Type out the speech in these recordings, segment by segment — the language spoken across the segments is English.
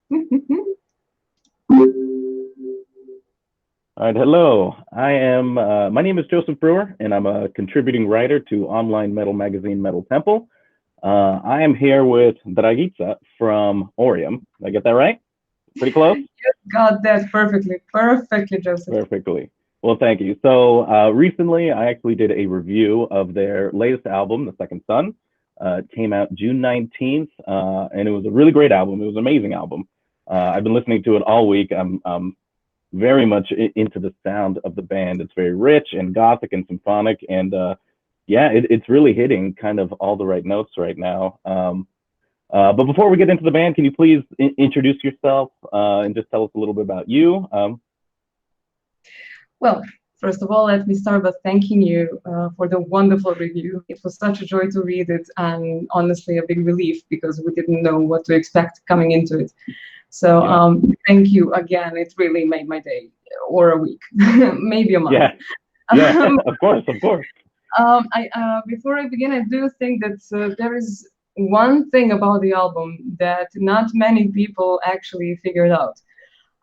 All right, hello. My name is Joseph Brewer, and I'm a contributing writer to online metal magazine Metal Temple. I am here with Dragica from Aurium. Did I get that right? Pretty close? You got that perfectly, Joseph. Perfectly. Well, thank you. So recently, I actually did a review of their latest album, The Second Son. It came out June 19th, and it was a really great album. It was an amazing album. I've been listening to it all week. I'm very much into the sound of the band. It's very rich and gothic and symphonic, and yeah, it's really hitting kind of all the right notes right now. But before we get into the band, can you please introduce yourself and just tell us a little bit about you? Well, first of all, let me start by thanking you for the wonderful review. It was such a joy to read it, and honestly, a big relief because we didn't know what to expect coming into it. So thank you again. It really made my day, or a week, maybe a month. Yeah, of course. Before I begin, I do think that there is one thing about the album that not many people actually figured out.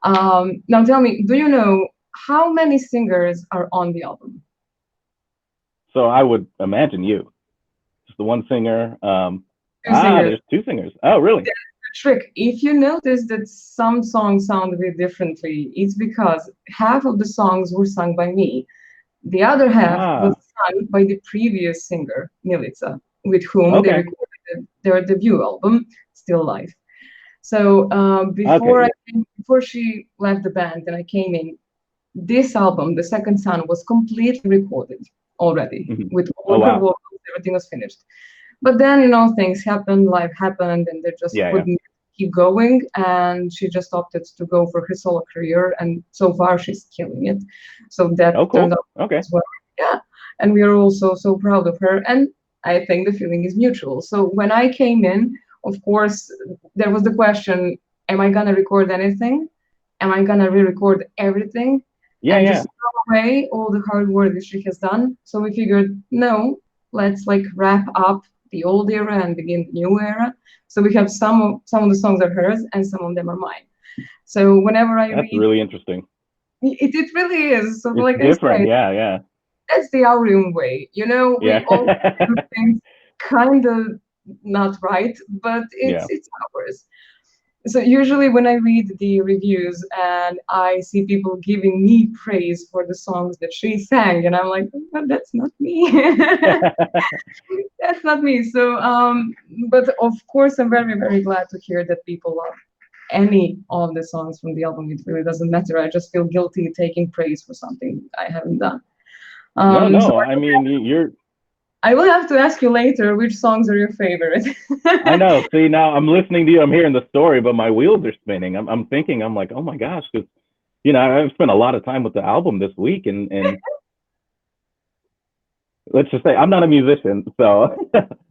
Now tell me, do you know how many singers are on the album? So I would imagine you. Just the one singer. Two singers. There's two singers. Oh, really? That's the trick. If you notice that some songs sound a bit differently, it's because half of the songs were sung by me. The other half was sung by the previous singer, Milica, with whom they recorded their debut album, Still Alive. So before she left the band and I came in, this album, The Second Son, was completely recorded already with all her vocals, everything was finished. But then, things happened, life happened, and they just couldn't keep going. And she just opted to go for her solo career, and so far she's killing it. So that turned out as well. Yeah, and we are also so proud of her. And I think the feeling is mutual. So when I came in, of course, there was the question: am I gonna record anything? Am I gonna re-record everything? Just throw away all the hard work that she has done. So we figured, no, let's wrap up the old era and begin the new era. So we have some of the songs are hers and some of them are mine. So whenever I read, really interesting. It really is. So it's different, yeah. That's the Aurium way, we all do things kind of not right, but it's ours. So usually when I read the reviews and I see people giving me praise for the songs that she sang, and I'm like, well, that's not me. That's not me. So, but of course, I'm very, very glad to hear that people love any of the songs from the album. It really doesn't matter. I just feel guilty taking praise for something I haven't done. No, so I mean, you're... I will have to ask you later which songs are your favorite. I know. See, now I'm listening to you. I'm hearing the story, but my wheels are spinning. I'm thinking, I'm like, oh my gosh, because I've spent a lot of time with the album this week, and let's just say I'm not a musician, so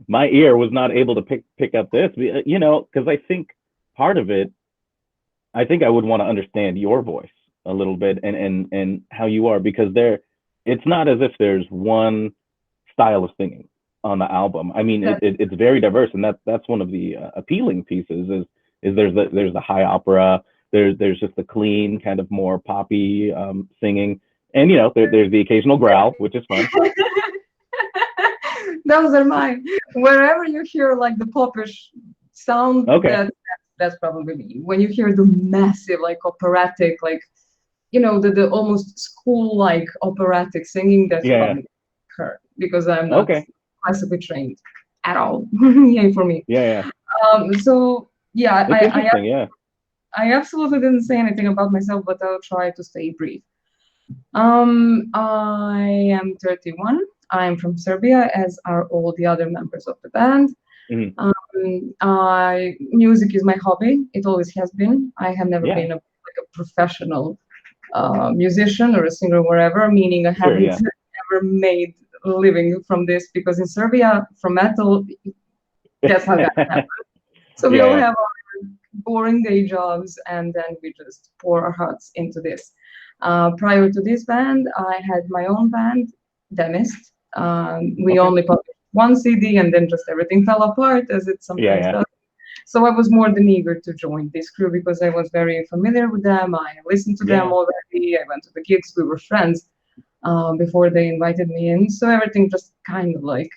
my ear was not able to pick up this. Because I think part of it, I think I would want to understand your voice a little bit and how you are, because it's not as if there's one style of singing on the album. I mean, it's very diverse, and that's one of the appealing pieces is there's the high opera, there's just the clean kind of more poppy singing, and there's the occasional growl, which is fun. Those are mine. Wherever you hear the popish sound, that's probably me. When you hear the massive operatic, the almost school operatic singing, that's probably her, because I'm not classically trained at all. Yay for me. So I absolutely didn't say anything about myself, but I'll try to stay brief. I am 31. I'm from Serbia, as are all the other members of the band. Music is my hobby. It always has been. I have never been a professional musician or a singer or whatever, meaning I haven't ever made a living from this, because in Serbia, from metal, that's how that happens. So we all have our boring day jobs, and then we just pour our hearts into this. Prior to this band, I had my own band, Demist. We only published one CD, and then just everything fell apart, as it sometimes does. So I was more than eager to join this crew because I was very familiar with them. I listened to them already. I went to the gigs. We were friends before they invited me in. So everything just kind of like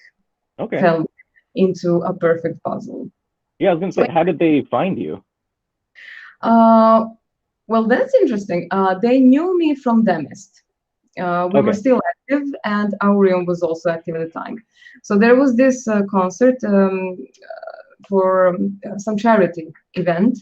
fell into a perfect puzzle. Yeah, I was gonna say, how did they find you? Well, that's interesting. They knew me from Demist. We were still active, and Aurium was also active at the time. So there was this concert for some charity event,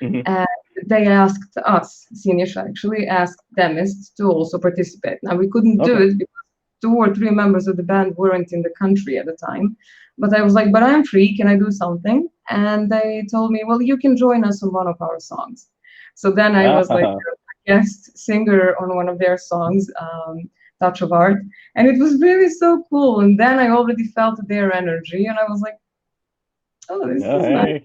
and they asked us, Sinisha actually asked Demist to also participate. Now we couldn't do it because 2 or 3 members of the band weren't in the country at the time. But I was like, but I'm free, can I do something? And they told me, well, you can join us on one of our songs. So then I was like a guest singer on one of their songs, Touch of Art. And it was really so cool. And then I already felt their energy and I was like, oh, this is nice.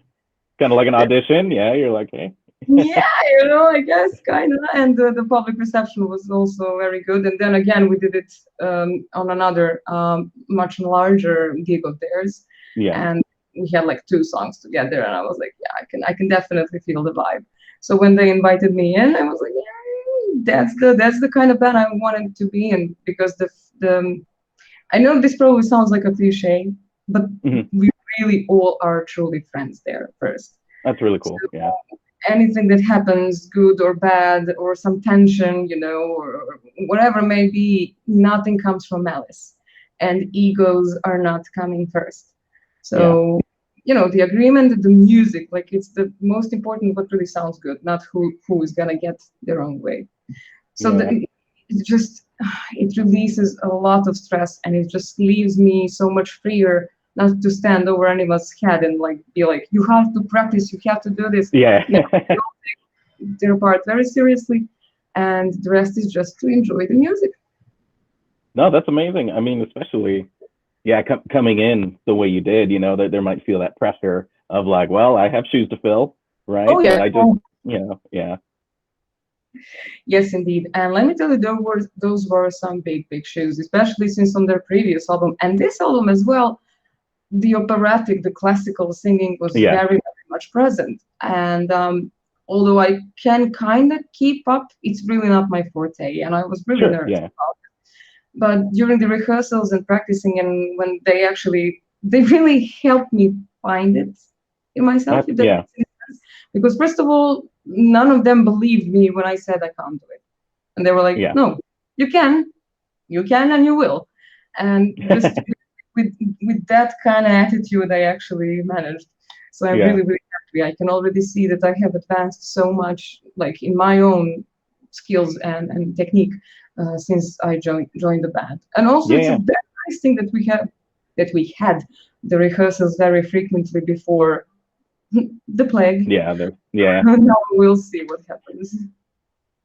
Kind of like an audition. Yeah, you're like, hey. Yeah, I guess kind of. And the public reception was also very good. And then again, we did it on another much larger gig of theirs. Yeah. And we had like 2 songs together. And I was like, yeah, I can definitely feel the vibe. So when they invited me in, I was like, yeah, that's the kind of band I wanted to be in, because the I know this probably sounds like a cliche, but we really all are truly friends there first. That's really cool. So, yeah. Anything that happens, good or bad, or some tension, or whatever it may be, nothing comes from malice, and egos are not coming first. So, the agreement, the music, like it's the most important, what really sounds good, not who is gonna get their own way. So it releases a lot of stress, and it just leaves me so much freer not to stand over anyone's head and like be like, you have to practice, you have to do this. Yeah. They take their part very seriously, and the rest is just to enjoy the music. No, that's amazing. I mean, especially, coming in the way you did, that there might feel that pressure of like, well, I have shoes to fill, right? Oh, yeah. I just, Yes, indeed. And let me tell you, those were some big shoes, especially since on their previous album and this album as well, the operatic, the classical singing was very, very much present. And although I can kind of keep up, it's really not my forte. And I was really nervous about it. But during the rehearsals and practicing, and when they really helped me find it in myself. Because first of all, none of them believed me when I said I can't do it. And they were like, no, you can, and you will. And just with that kind of attitude, I actually managed. So I'm really, really happy. I can already see that I have advanced so much, like in my own skills and technique since I joined the band. And also, it's a very nice thing that we had the rehearsals very frequently before the plague. Now we'll see what happens.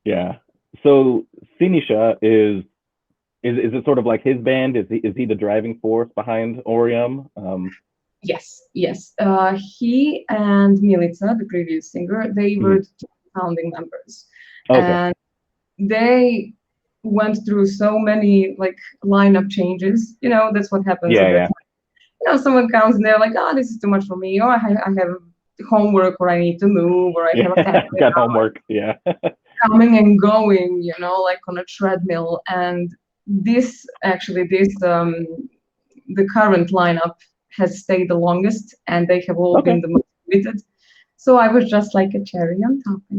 Yeah. So Sinisha is it sort of like his band? Is he the driving force behind Aurium? Yes. He and Milica, the previous singer, they were the 2 founding members. And they went through so many like lineup changes. That's what happens. Someone comes and they're like, oh, this is too much for me, or I have homework, or I need to move, or I have a family. Got homework. Coming and going, like on a treadmill. And the current lineup has stayed the longest, and they have all been the most committed. So I was just like a cherry on top, I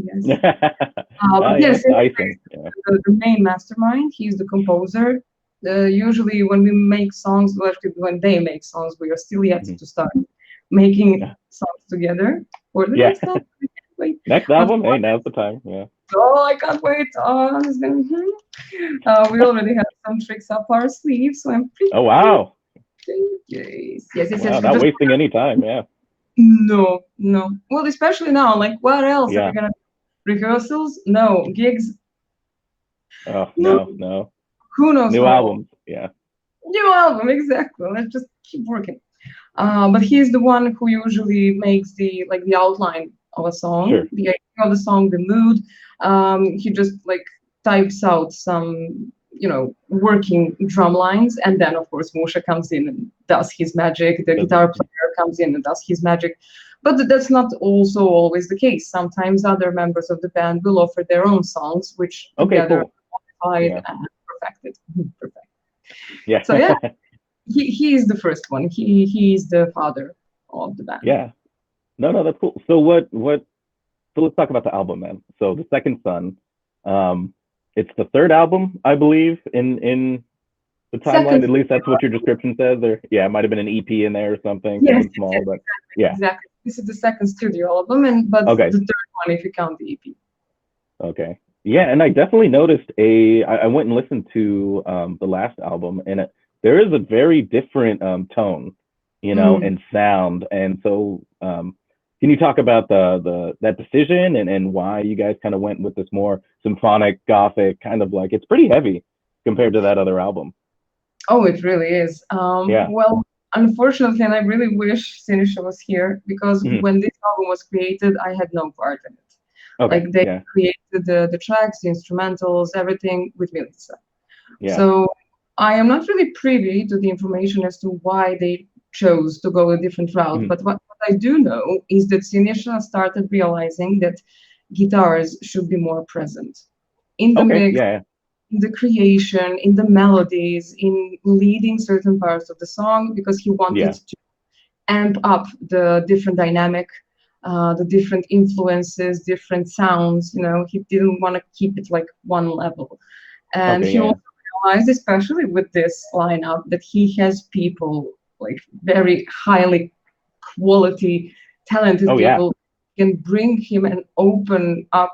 guess. The main mastermind, he's the composer. Usually when we make songs, when they make songs, we are still yet to start making songs together for the next album. Next album? Hey, now's the time. Oh, I can't wait. We already have some tricks up our sleeves, so I'm pretty. Oh, wow. Yes. Wow, not wasting any time. No. Well, especially now, like what else are we gonna do? Rehearsals? No. Gigs? Oh, no. Who knows? New album. New album, exactly. Let's just keep working. But he's the one who usually makes the outline of a song, the idea of the song, the mood. He just like types out some, working drum lines, and then of course Musha comes in and does his magic. The guitar player comes in and does his magic. But that's not also always the case. Sometimes other members of the band will offer their own songs, which Okay, together cool. modified Yeah. and perfected. Perfect. Yeah. So yeah, he is the first one. He is the father of the band. Yeah. No, that's cool. So so let's talk about the album, man. So the Second Son, it's the third album, I believe, in the timeline. Second, At least that's what your description says. Or yeah, it might have been an EP in there or something, yes, something small, yes, but yeah. exactly. This is the second studio album, but Okay. the third one if you count the EP. Okay. Yeah, and I definitely noticed I went and listened to the last album, and there is a very different tone, and sound. And so can you talk about that decision and why you guys kind of went with this more symphonic gothic kind of like it's pretty heavy compared to that other album? Oh, it really is. Yeah. Well, unfortunately, and I really wish Sinisha was here because Mhm. when this album was created, I had no part in it. Okay. Like they Yeah. created the tracks, the instrumentals, everything with Melissa. Yeah. So I am not really privy to the information as to why they chose to go a different route. Mhm. But what I do know is that Sinisha started realizing that guitars should be more present in the Okay. mix, Yeah. in the creation, in the melodies, in leading certain parts of the song, because he wanted Yeah. to amp up the different dynamic, the different influences, different sounds. He didn't want to keep it like one level. And Okay. he Yeah. also realized, especially with this lineup, that he has people like very highly quality, talented Oh yeah. people can bring him and open up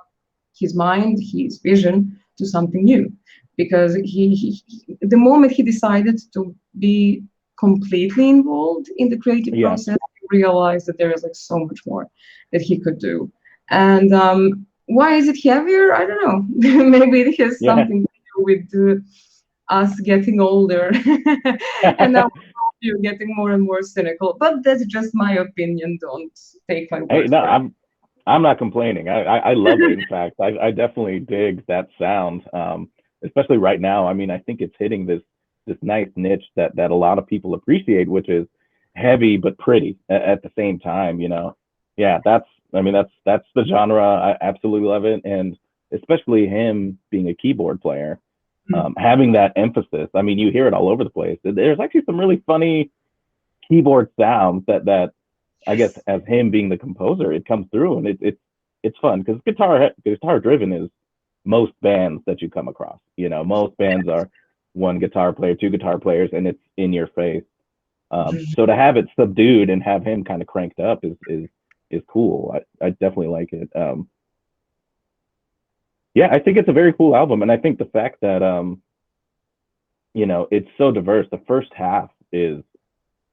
his mind, his vision to something new. Because the moment he decided to be completely involved in the creative Yeah. process, he realized that there is like so much more that he could do. And why is it heavier? I don't know. Maybe it has Yeah. something to do with us getting older, and now you're getting more and more cynical. But that's just my opinion. Don't take my Hey, word no, for it. I'm not complaining. I love it. In fact, I definitely dig that sound. Especially right now. I mean, I think it's hitting this nice niche that a lot of people appreciate, which is heavy but pretty at the same time. Yeah, that's the genre. I absolutely love it, and especially him being a keyboard player, having that emphasis. I mean, you hear it all over the place. There's actually some really funny keyboard sounds that I guess as him being the composer, it comes through, and it's fun because guitar driven is most bands that you come across. Most bands are one guitar player, two guitar players, and it's in your face. So to have it subdued and have him kind of cranked up is cool. I definitely like it. Yeah, I think it's a very cool album, and I think the fact that it's so diverse. The first half is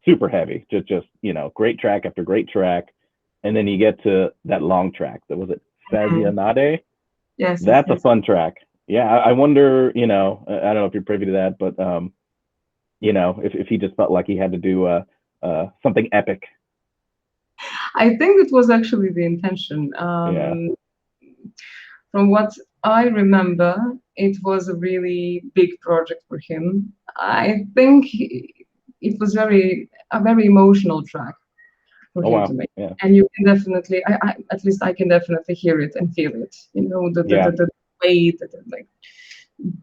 super heavy, just great track after great track, and then you get to that long track. That was it, Fazianade. Yes, That's a yes. fun track. Yeah, I wonder. I don't know if you're privy to that, but if he just felt like he had to do something epic. I think it was actually the intention. Yeah. From what I remember, it was a really big project for him. I think it was a very emotional track for Oh him to wow. make. Yeah. And you can definitely, at least I can definitely hear it and feel it. Yeah. The way that like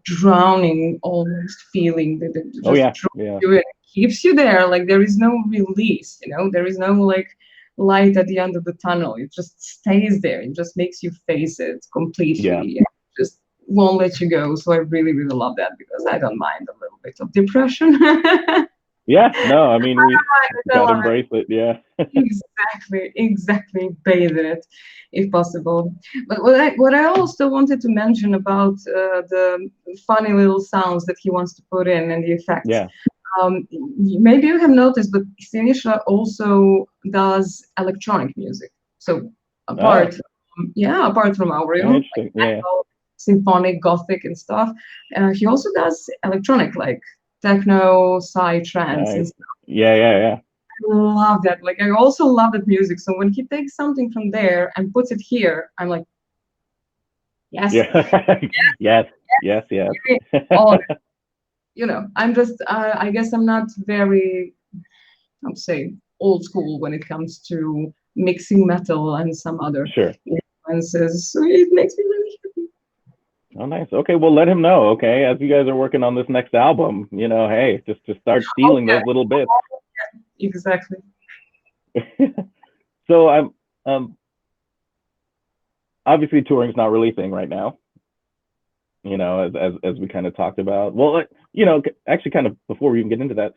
drowning almost feeling that Oh just yeah. draws Yeah. you in, keeps you there. Like there is no release, there is no like light at the end of the tunnel. It just stays there. It just makes you face it Yeah. completely. And just won't let you go. So I really, really love that because I don't mind a little bit of depression. Yeah. No, I mean we I gotta love it. embrace it. Yeah. Exactly. Bathe it, if possible. But what I also wanted to mention about the funny little sounds that he wants to put in and the effects. Yeah. Maybe you have noticed, but Sinisha also does electronic music. So Oh, apart from Aurium, like interesting. Yeah. metal, symphonic, gothic, and stuff, he also does electronic, like techno, psy, trance, and Nice. Yeah. Yeah. love that. Like I also love that music. So when he takes something from there and puts it here, I'm like, yes, Yeah. Yes. Yes. Yes. give me all of it. I'm just, I guess I'm not very, I would say, old school when it comes to mixing metal and some other Sure. influences. So it makes me really happy. Oh, nice. Okay, well, let him know. Okay, as you guys are working on this next album, hey, just start stealing those little bits. Exactly. So I'm obviously touring's not really a thing right now. As we kind of talked about. Well, actually, kind of before we even get into that,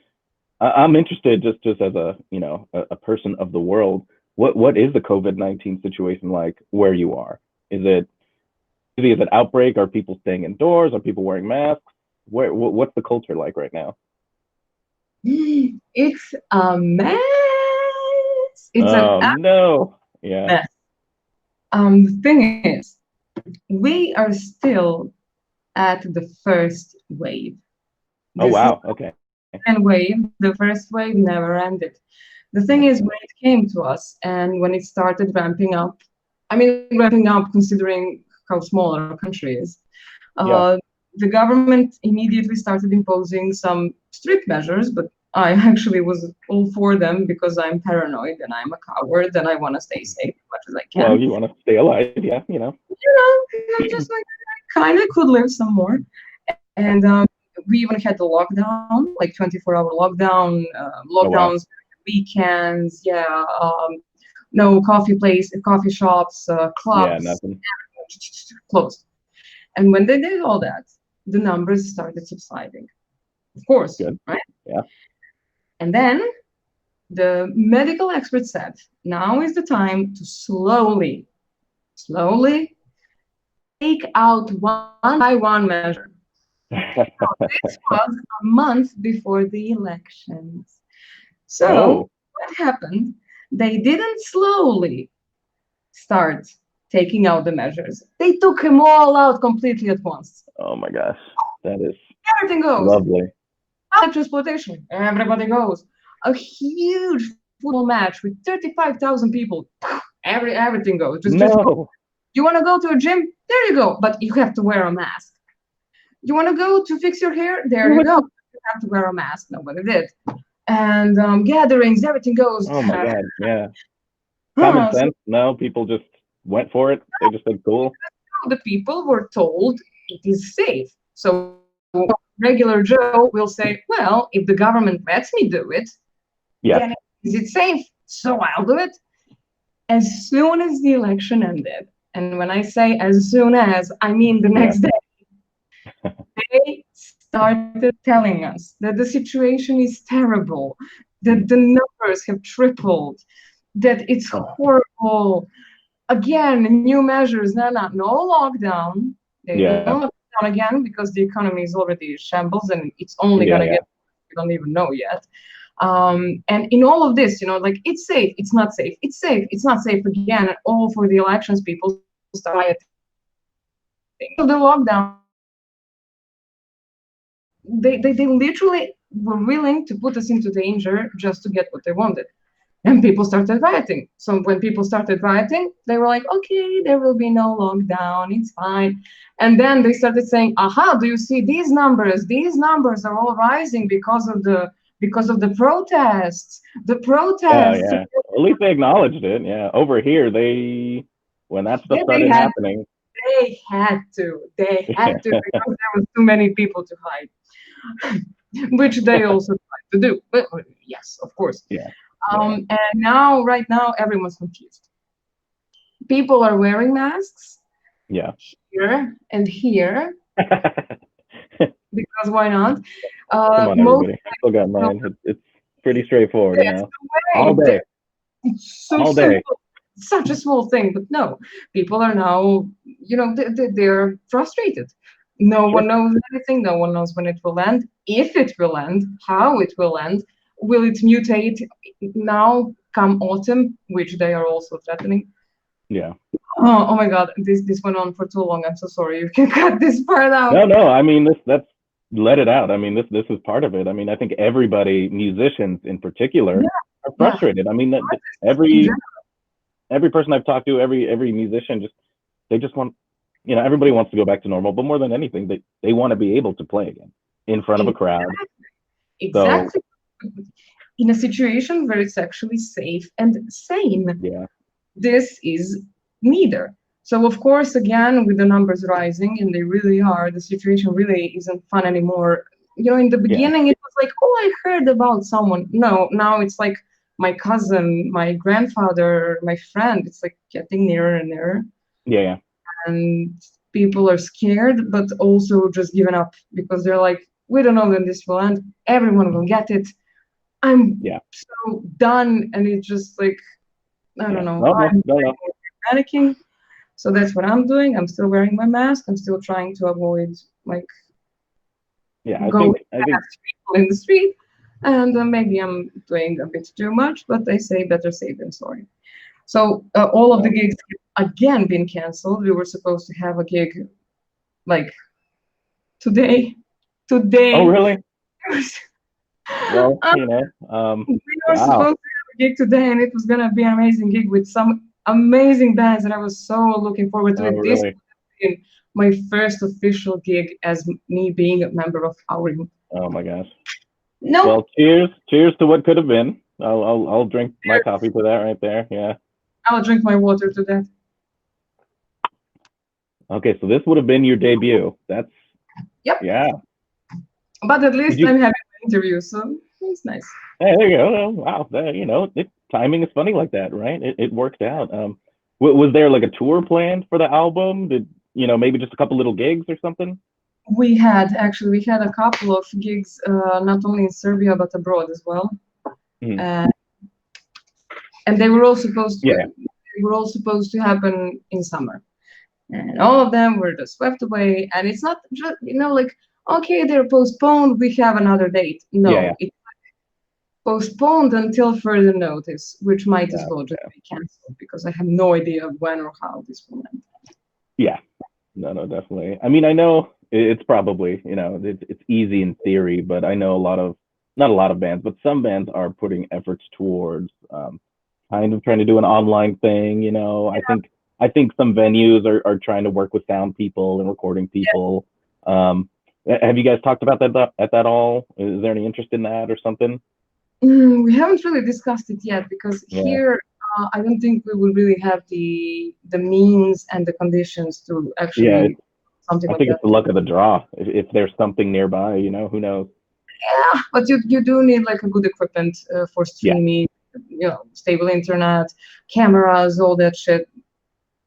I'm interested just as a person of the world. What is the COVID-19 situation like where you are? Is it outbreak? Are people staying indoors? Are people wearing masks? What's the culture like right now? It's a mess. It's no. Yeah. Mess. The thing is, we are still at the first wave. Oh, wow. Okay. And wave, the first wave never ended. The thing is, when it came to us and when it started ramping up, ramping up considering how small our country is, the government immediately started imposing some strict measures, but I actually was all for them because I'm paranoid and I'm a coward and I want to stay safe as much as I can. Well, you want to stay alive, yeah, I'm just like, I kind of could live some more. And we even had the lockdown, like 24-hour lockdowns, weekends, no coffee shops, clubs, nothing. Closed. And when they did all that, the numbers started subsiding. Of course, good, right? Yeah. And then the medical experts said, now is the time to slowly take out one by one measure. This was a month before the elections. So what happened? They didn't slowly start taking out the measures. They took them all out completely at once. Oh my gosh, that is everything goes. Lovely. Transportation, everybody goes. A huge football match with 35,000 people. Everything goes. Just go. You want to go to a gym? There you go. But you have to wear a mask. You want to go to fix your hair? There you go. You have to wear a mask. Nobody did. And gatherings, everything goes. Oh my God, yeah. Common sense. No, people just went for it. They just said, cool. The people were told it is safe. So regular Joe will say, well, if the government lets me do it, then is it safe? So I'll do it. As soon as the election ended, and when I say as soon as, I mean the next day, they started telling us that the situation is terrible, that the numbers have tripled, that it's horrible. Again, new measures, no lockdown. They don't lock down again because the economy is already shambles and it's only going to get, we don't even know yet. And in all of this, like it's safe, it's not safe, it's safe, it's not safe again, and all for the elections, people started. So the lockdown, they literally were willing to put us into danger just to get what they wanted. And people started rioting. So when people started rioting, they were like, okay, there will be no lockdown, it's fine. And then they started saying, aha, do you see these numbers? These numbers are all rising because of the protests. The protests. Yeah. At least they acknowledged it. Yeah. Over here, when that stuff started happening. They had to because there was too many people to hide, which they also tried to do. But yes, of course. Yeah. And right now, everyone's confused. People are wearing masks. Yeah. Here and here. Because why not? Come on, everybody. I still got mine. It's pretty straightforward, All day. It's so all day. Simple. Such a small thing, but no, people are now, they're frustrated. No one knows anything. No one knows when it will end, if it will end, how it will end. Will it mutate now come autumn, which they are also threatening? Yeah. Oh my God, this went on for too long. I'm so sorry. You can cut this part out. No. I mean, that's let it out. I mean, this is part of it. I mean, I think everybody, musicians in particular, are frustrated. I mean, every person I've talked to, every musician, they just want, everybody wants to go back to normal, but more than anything, they want to be able to play again in front of a crowd. Exactly. in a situation where it's actually safe and sane. Yeah. This is neither. So of course, again, with the numbers rising, and they really are, the situation really isn't fun anymore. In the Yeah. beginning, it was like, oh, I heard about someone. No, now it's like my cousin, my grandfather, my friend. It's like getting nearer and nearer. Yeah. And people are scared, but also just giving up because they're like, we don't know when this will end. Everyone will get it. I'm Yeah. so done. And it's just like, I don't know. No, I'm no. panicking. So that's what I'm doing. I'm still wearing my mask. I'm still trying to avoid like Yeah, going I think past people in the street. And maybe I'm doing a bit too much, but they say better safe than sorry. So all of the gigs have again been canceled. We were supposed to have a gig like today. Oh, Today. really? Well, We were wow. supposed to have a gig today, and it was gonna be an amazing gig with some amazing bands, and I was so looking forward to Oh, it. This really? would have been my first official gig as me being a member of Aurium. Oh my gosh. Nope. Well, cheers to what could have been. I'll drink my coffee to that right there. Yeah. I'll drink my water to that. Okay, so this would have been your debut. That's Yep. yeah. But at least I'm having an interview, so it's nice. Hey, there you go. Oh, wow, timing is funny like that, right? It worked out. Was there like a tour planned for the album? Did maybe just a couple little gigs or something? We had a couple of gigs, not only in Serbia but abroad as well, and they were all supposed to. Yeah. They were all supposed to happen in summer, and all of them were just swept away. And it's not just like, okay, they're postponed. We have another date. No, Yeah. it's postponed until further notice, which might as Yeah. well just be canceled because I have no idea when or how this will end. Yeah. No, definitely. I mean, I know it's probably, it's easy in theory, but I know not a lot of bands, but some bands are putting efforts towards kind of trying to do an online thing. I think some venues are trying to work with sound people and recording people. Have you guys talked about that at that all? Is there any interest in that or something? We haven't really discussed it yet because Yeah. here I don't think we will really have the means and the conditions to actually something I like think that. it's the luck of the draw. If there's something nearby, who knows? Yeah, but you do need like a good equipment for streaming, stable internet, cameras, all that shit,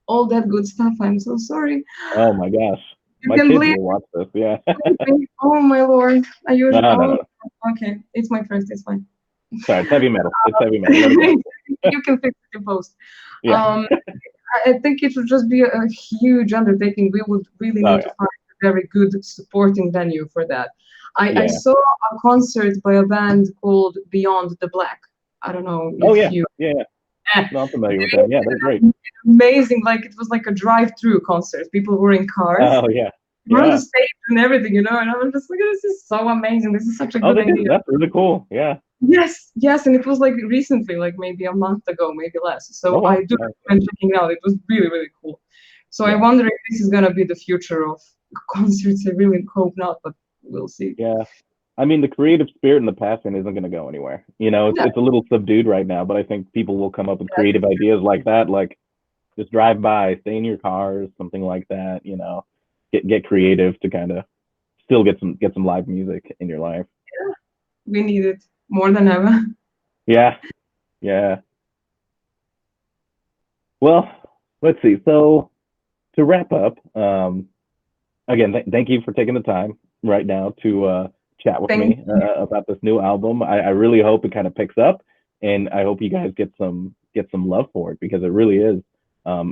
all that good stuff. I'm so sorry. Oh my gosh. My kids will watch this. Yeah. Oh my lord. I usually. No. Okay, it's my first. It's fine. Sorry, it's heavy metal. It's heavy metal. You can fix it in post. Yeah. I think it would just be a huge undertaking. We would really need to find a very good supporting venue for that. I saw a concert by a band called Beyond the Black. I don't know if you. Yeah. No, I'm familiar with them. Yeah, they're great. Amazing. Like it was like a drive-through concert. People were in cars. Oh yeah. We're on the stage and everything, and I'm just like, this is so amazing. This is such a good idea. That's really cool. Yeah. Yes, and it was like recently, like maybe a month ago, maybe less. So I do recommend checking it out. It was really, really cool. So I wonder if this is gonna be the future of concerts. I really hope not, but we'll see. Yeah. I mean, the creative spirit and the passion isn't going to go anywhere. It's a little subdued right now, but I think people will come up with creative ideas like that, like just drive by, stay in your cars, something like that. Get creative to kind of still get some live music in your life. Yeah, we need it more than ever. Yeah. Well, let's see. So to wrap up, again, thank you for taking the time right now to chat with me about this new album. I really hope it kind of picks up, and I hope you guys get some love for it because it really is, a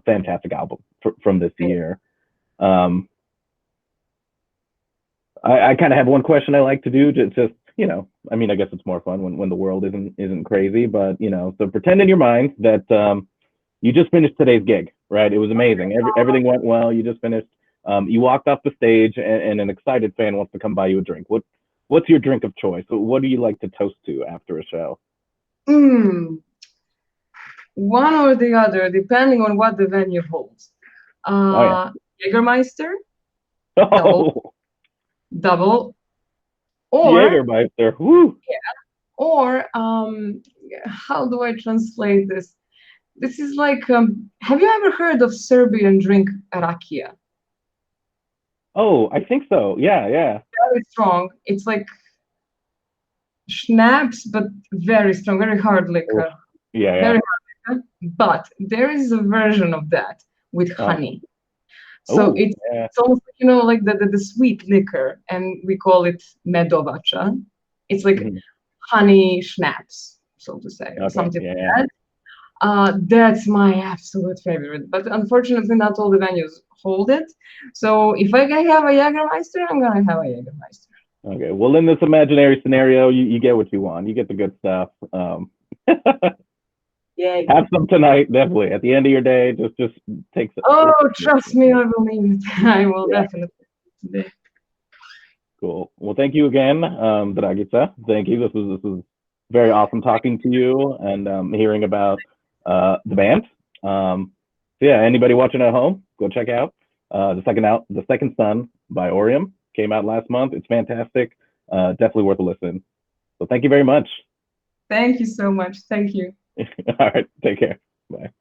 fantastic album from this year. I kind of have one question I like to do, just I mean, I guess it's more fun when the world isn't crazy, but so pretend in your mind that you just finished today's gig, right? It was amazing. Everything went well. You just finished. You walked off the stage, and an excited fan wants to come buy you a drink. What's your drink of choice? What do you like to toast to after a show? One or the other, depending on what the venue holds. Jägermeister. Oh. Double. Or Jägermeister. Woo. Yeah. Or how do I translate this? This is like, have you ever heard of Serbian drink rakia? Oh, I think so. Yeah, yeah. Very strong. It's like schnapps, but very strong, very hard Oh, liquor. yeah, yeah. Very hard liquor. But there is a version of that with honey. So Oh, yeah. it's almost like, like the sweet liquor, and we call it medovača. It's like Mhm. honey schnapps, so to say, or Okay, something yeah, like yeah. that. That's my absolute favorite, but unfortunately, not all the venues hold it. So if I can have a Jägermeister, I'm gonna have a Jägermeister. Okay. Well, in this imaginary scenario, you get what you want. You get the good stuff. Yeah. Have some tonight, definitely. At the end of your day, just take some. Oh, trust me, I will need it. I will Yeah. definitely today. Cool. Well, thank you again, Dragica. Thank you. This was very awesome talking to you and hearing about the band. So yeah, anybody watching at home, go check out The Second Son by Aurium. Came out last month. It's fantastic. Definitely worth a listen. So thank you very much. Thank you so much. Thank you. All right. Take care. Bye.